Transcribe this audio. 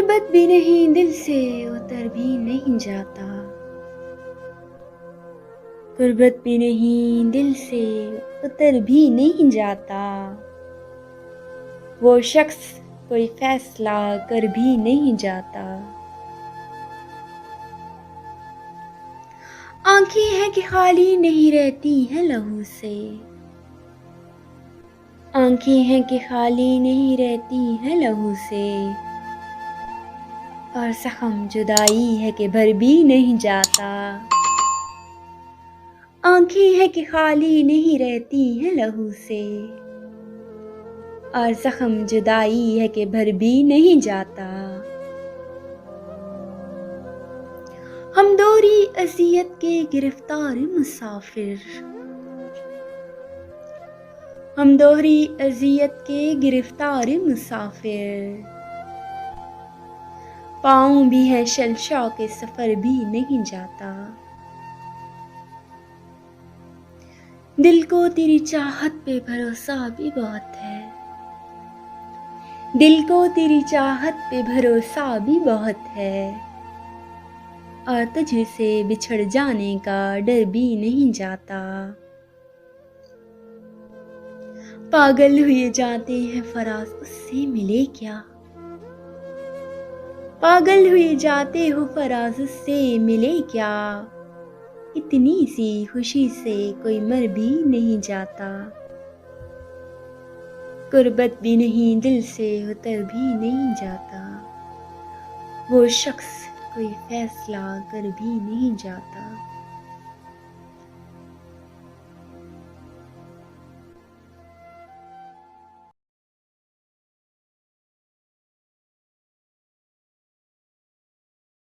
गुर्बत भी नहीं दिल से उतर भी नहीं जाता, गुर्बत भी नहीं दिल से उतर भी नहीं जाता। वो शख्स कोई फैसला कर भी नहीं जाता। आंखें हैं कि खाली नहीं रहती हैं लहू से, आंखें हैं कि खाली नहीं रहती हैं लहू से। और जख्म जुदाई है कि भर भी नहीं जाता। आंखें हैं कि खाली नहीं रहती हैं लहू से, और जख्म जुदाई है कि भर भी नहीं जाता। हम दोहरी अज़ियत के गिरफ्तार मुसाफिर, हम दोहरी अज़ियत के गिरफ्तार मुसाफिर। पाँव भी है शलशा के सफ़र भी नहीं जाता। दिल को तेरी चाहत पे भरोसा भी बहुत है, दिल को तेरी चाहत पे भरोसा भी बहुत है। और तुझसे बिछड़ जाने का डर भी नहीं जाता। पागल हुए जाते हैं फराज उससे मिले क्या, पागल हुए जाते हो फराज उससे मिले क्या। इतनी सी खुशी से कोई मर भी नहीं जाता। गुर्बत भी नहीं दिल से उतर भी नहीं जाता। वो शख्स कोई फैसला कर भी नहीं जाता।